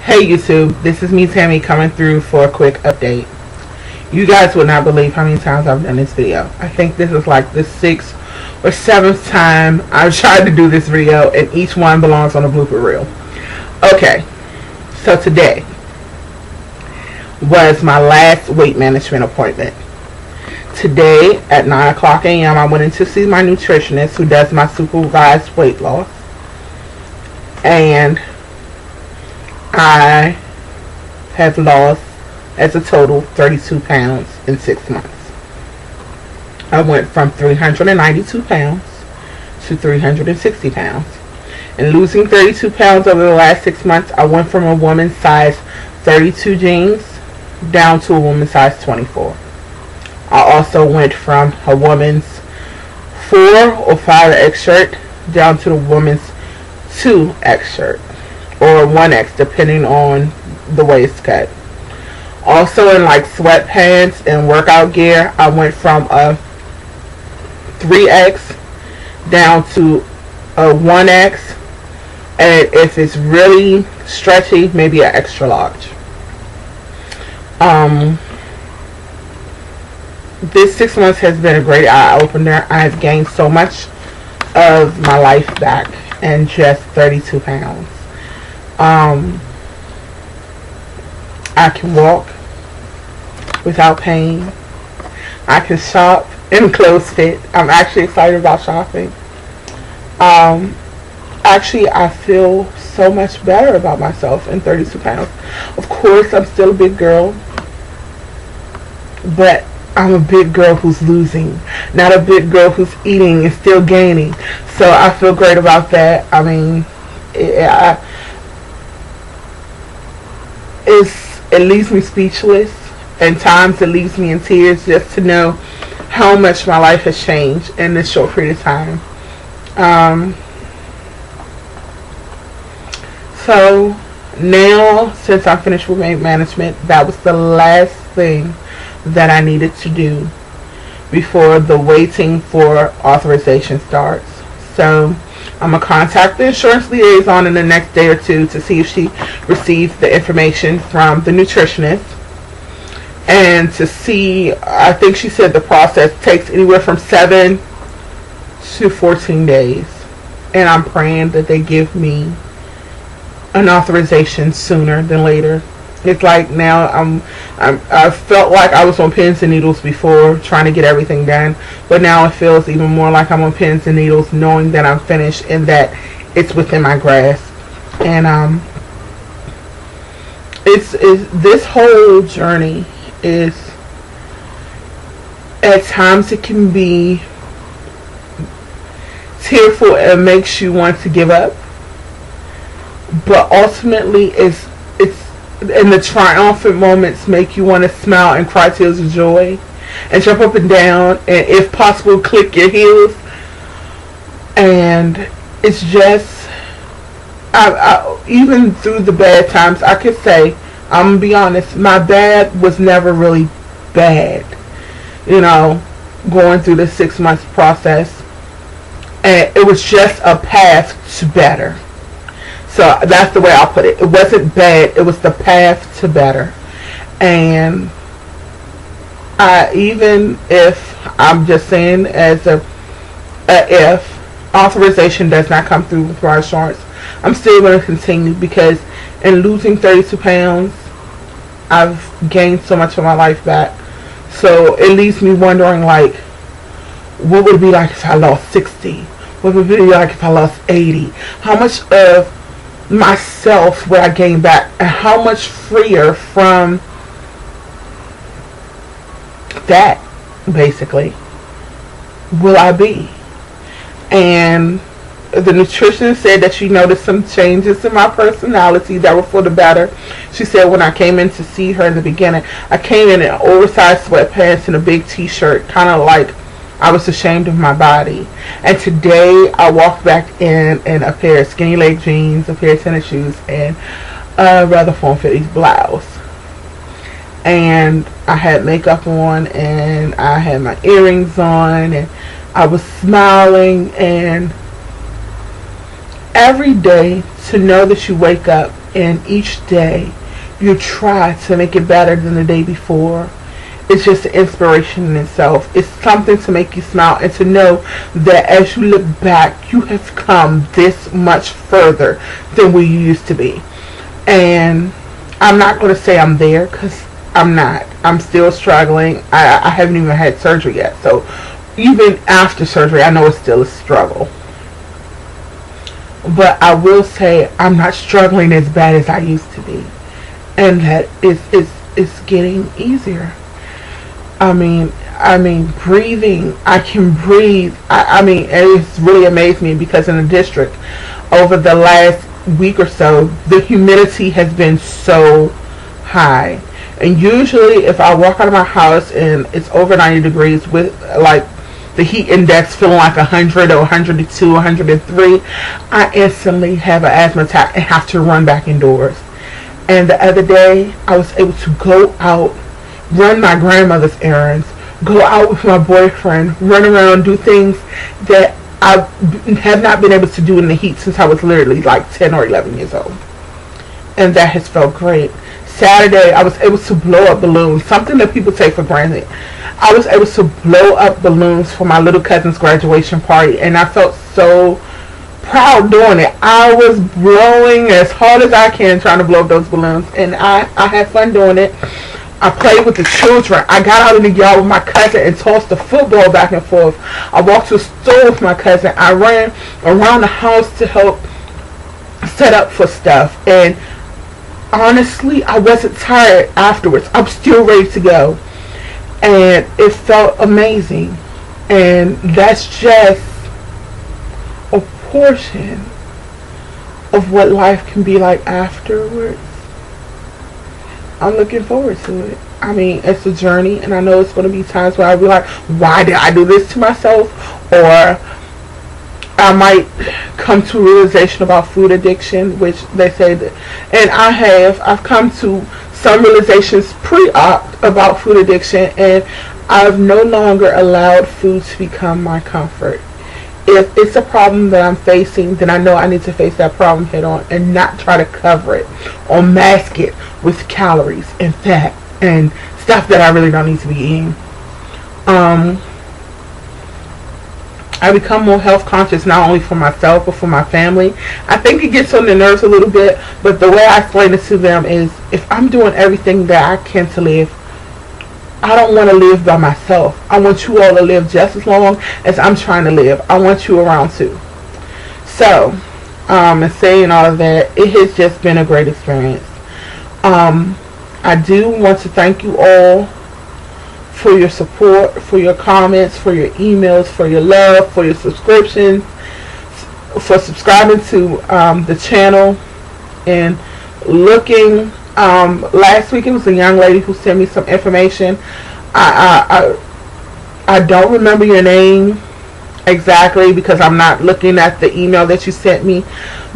Hey YouTube, this is me Tammy coming through for a quick update. You guys would not believe how many times I've done this video. I think this is like the 6th or 7th time I've tried to do this video, and each one belongs on a blooper reel. Okay, so today was my last weight management appointment. Today at 9 o'clock a.m. I went in to see my nutritionist who does my supervised weight loss, and I have lost as a total 32 pounds in 6 months. I went from 392 pounds to 360 pounds. And losing 32 pounds over the last 6 months, I went from a woman's size 32 jeans down to a woman's size 24. I also went from a woman's 4 or 5X shirt down to the woman's 2X shirt, or 1X depending on the waist cut. Also in like sweatpants and workout gear, I went from a 3X down to a 1X, and if it's really stretchy, maybe an extra large. This 6 months has been a great eye opener. I have gained so much of my life back in just 32 pounds. I can walk without pain. I can shop and clothes fit. I'm actually excited about shopping. Actually, I feel so much better about myself in 32 pounds. Of course, I'm still a big girl, but I'm a big girl who's losing, not a big girl who's eating and still gaining. So I feel great about that. I mean, it leaves me speechless, and times it leaves me in tears just to know how much my life has changed in this short period of time. So now, since I'm finished with weight management, that was the last thing that I needed to do before the waiting for authorization starts. So I'm going to contact the insurance liaison in the next day or two to see if she received the information from the nutritionist, and to see, I think she said the process takes anywhere from 7 to 14 days, and I'm praying that they give me an authorization sooner than later. It's like now I felt like I was on pins and needles before trying to get everything done, but now it feels even more like I'm on pins and needles knowing that I'm finished and that it's within my grasp. And it's this whole journey is, at times it can be tearful and makes you want to give up, but ultimately it's and the triumphant moments make you want to smile and cry tears of joy and jump up and down, and if possible click your heels. And it's just I even through the bad times, I could say, I'm gonna be honest, my bad was never really bad, you know, going through the 6 months process, and it was just a path to better. So that's the way I'll put it. It wasn't bad. It was the path to better. And even if, I'm just saying as if authorization does not come through our insurance, I'm still going to continue, because in losing 32 pounds, I've gained so much of my life back. So it leaves me wondering, like, what would it be like if I lost 60? What would it be like if I lost 80? How much of myself would I gain back, and how much freer from that basically will I be? And the nutritionist said that she noticed some changes in my personality that were for the better. She said when I came in to see her in the beginning, I came in oversized sweatpants and a big t-shirt, kind of like I was ashamed of my body. And today I walked back in a pair of skinny leg jeans, a pair of tennis shoes, and a rather form-fitting blouse. And I had makeup on, and I had my earrings on, and I was smiling, and every day to know that you wake up and each day you try to make it better than the day before. It's just an inspiration in itself. It's something to make you smile and to know that as you look back, you have come this much further than where you used to be. And I'm not going to say I'm there, because I'm not. I'm still struggling. I haven't even had surgery yet. So even after surgery, I know it's still a struggle. But I will say I'm not struggling as bad as I used to be. And that it's getting easier. I mean, breathing. I can breathe. I mean, it's really amazed me, because in the district, over the last week or so, the humidity has been so high. And usually, if I walk out of my house and it's over 90 degrees with like the heat index feeling like 100 or 102, 103, I instantly have an asthma attack and have to run back indoors. And the other day, I was able to go out, run my grandmother's errands, go out with my boyfriend, run around, do things that I have not been able to do in the heat since I was literally like 10 or 11 years old. And that has felt great. Saturday, I was able to blow up balloons, something that people take for granted. I was able to blow up balloons for my little cousin's graduation party, and I felt so proud doing it. I was blowing as hard as I can, trying to blow up those balloons, and I had fun doing it. I played with the children. I got out in the yard with my cousin and tossed the football back and forth. I walked to the store with my cousin. I ran around the house to help set up for stuff. And honestly, I wasn't tired afterwards. I'm still ready to go. And it felt amazing. And that's just a portion of what life can be like afterwards. I'm looking forward to it. I mean, it's a journey, and I know it's going to be times where I'll be like, why did I do this to myself? Or I might come to a realization about food addiction, which they say that, and I've come to some realizations pre-op about food addiction, and I've no longer allowed food to become my comfort. If it's a problem that I'm facing, then I know I need to face that problem head on and not try to cover it or mask it with calories and fat and stuff that I really don't need to be eating. I become more health conscious, not only for myself but for my family. I think it gets on their nerves a little bit, but the way I explain it to them is, if I'm doing everything that I can to live, I don't want to live by myself. I want you all to live just as long as I'm trying to live. I want you around too. So, and saying all of that, it has just been a great experience. I do want to thank you all for your support, for your comments, for your emails, for your love, for your subscriptions, for subscribing to the channel, and looking. Last week it was a young lady who sent me some information. I don't remember your name exactly because I'm not looking at the email that you sent me,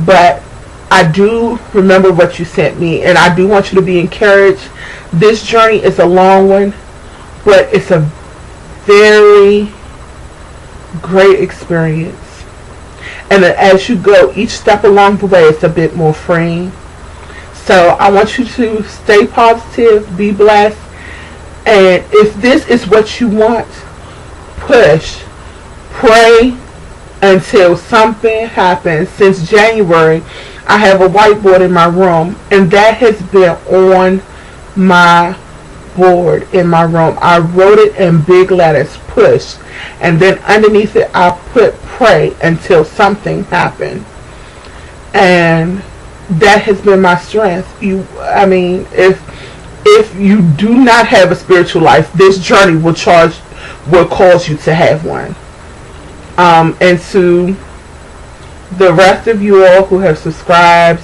but I do remember what you sent me, and I do want you to be encouraged. This journey is a long one, but it's a very great experience, and as you go each step along the way, it's a bit more freeing. So I want you to stay positive, be blessed, and if this is what you want, push, pray until something happens. Since January, I have a whiteboard in my room, and that has been on my board in my room. I wrote it in big letters, push, and then underneath it I put pray until something happened. And that has been my strength. If you do not have a spiritual life, this journey will cause you to have one. And to the rest of you all who have subscribed,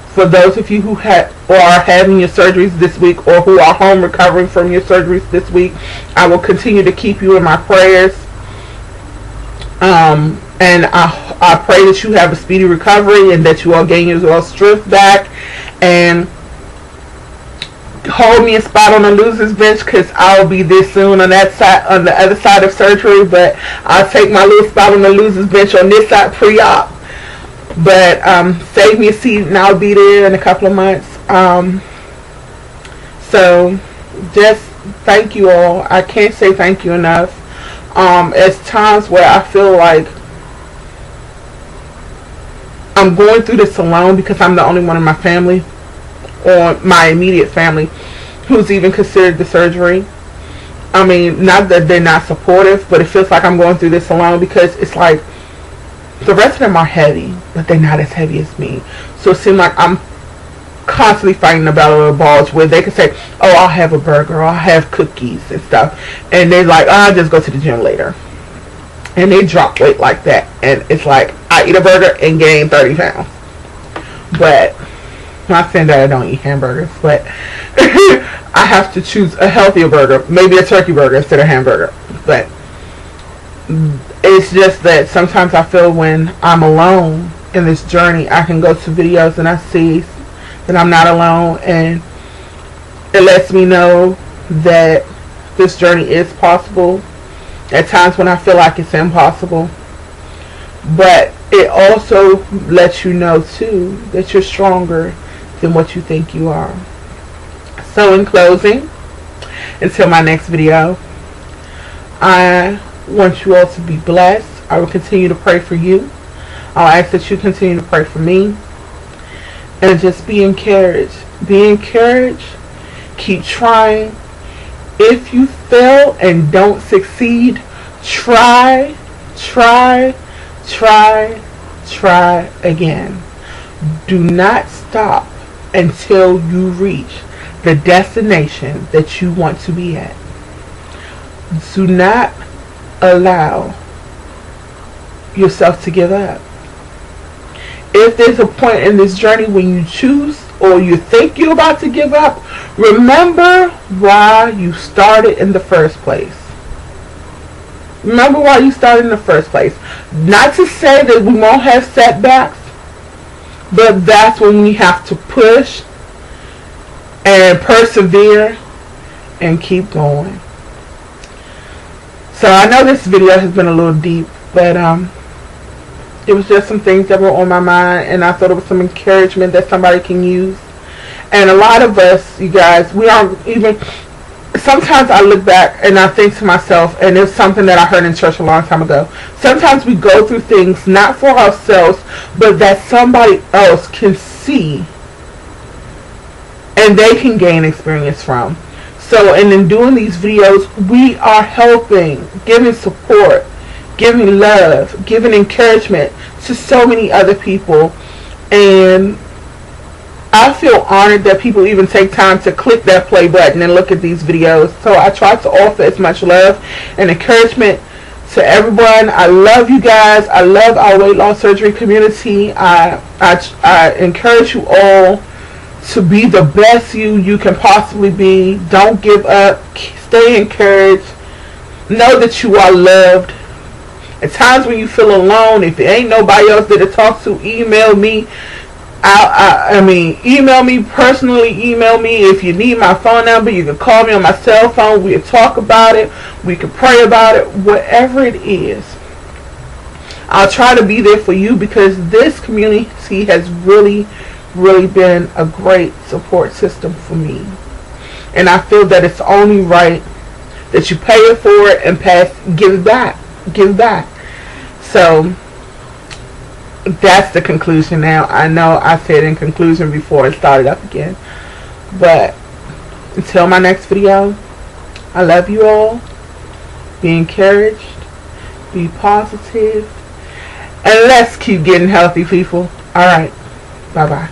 for those of you who are having your surgeries this week, or who are home recovering from your surgeries this week, I will continue to keep you in my prayers. And I pray that you have a speedy recovery and that you all gain your strength back, and hold me a spot on the loser's bench, because I'll be this soon on that side, on the other side of surgery, but I'll take my little spot on the loser's bench on this side pre-op. But save me a seat and I'll be there in a couple of months. So just thank you all. I can't say thank you enough. It's times where I feel like I'm going through this alone because I'm the only one in my family, or my immediate family, who's even considered the surgery. I mean, not that they're not supportive, but it feels like I'm going through this alone because it's like the rest of them are heavy, but they're not as heavy as me. So it seems like I'm constantly fighting a battle of the balls where they can say, oh, I'll have a burger, or I'll have cookies and stuff. And they're like, oh, I'll just go to the gym later. And they drop weight like that. And it's like, I eat a burger and gain 30 pounds. But, not saying that I don't eat hamburgers, but I have to choose a healthier burger. Maybe a turkey burger instead of hamburger. But it's just that sometimes I feel when I'm alone in this journey, I can go to videos and I see that I'm not alone, and it lets me know that this journey is possible. At times when I feel like it's impossible, but it also lets you know too that you're stronger than what you think you are. So in closing, until my next video, I want you all to be blessed. I will continue to pray for you. I'll ask that you continue to pray for me. And just be encouraged. Be encouraged. Keep trying. If you fail and don't succeed, try again. Do not stop until you reach the destination that you want to be at. Do not allow yourself to give up. If there's a point in this journey when you choose or you think you're about to give up, remember why you started in the first place. Remember why you started in the first place. Not to say that we won't have setbacks, but that's when we have to push and persevere and keep going. So I know this video has been a little deep, but it was just some things that were on my mind, and I thought it was some encouragement that somebody can use. And a lot of us, you guys, we aren't even, sometimes I look back and I think to myself, and it's something that I heard in church a long time ago, sometimes we go through things not for ourselves, but that somebody else can see and they can gain experience from. So, and in doing these videos, we are helping, giving support, giving love, giving encouragement to so many other people. And I feel honored that people even take time to click that play button and look at these videos. So I try to offer as much love and encouragement to everyone. I love you guys. I love our weight loss surgery community. I encourage you all to be the best you can possibly be. Don't give up. Stay encouraged. Know that you are loved. At times when you feel alone, if there ain't nobody else there to talk to, email me. Email me personally. Email me if you need my phone number. You can call me on my cell phone. We can talk about it. We can pray about it. Whatever it is, I'll try to be there for you, because this community has really been a great support system for me. And I feel that it's only right that you pay it forward and give back. So that's the conclusion now. I know I said in conclusion before it started up again. But until my next video, I love you all. Be encouraged. Be positive. And let's keep getting healthy, people. Alright. Bye-bye.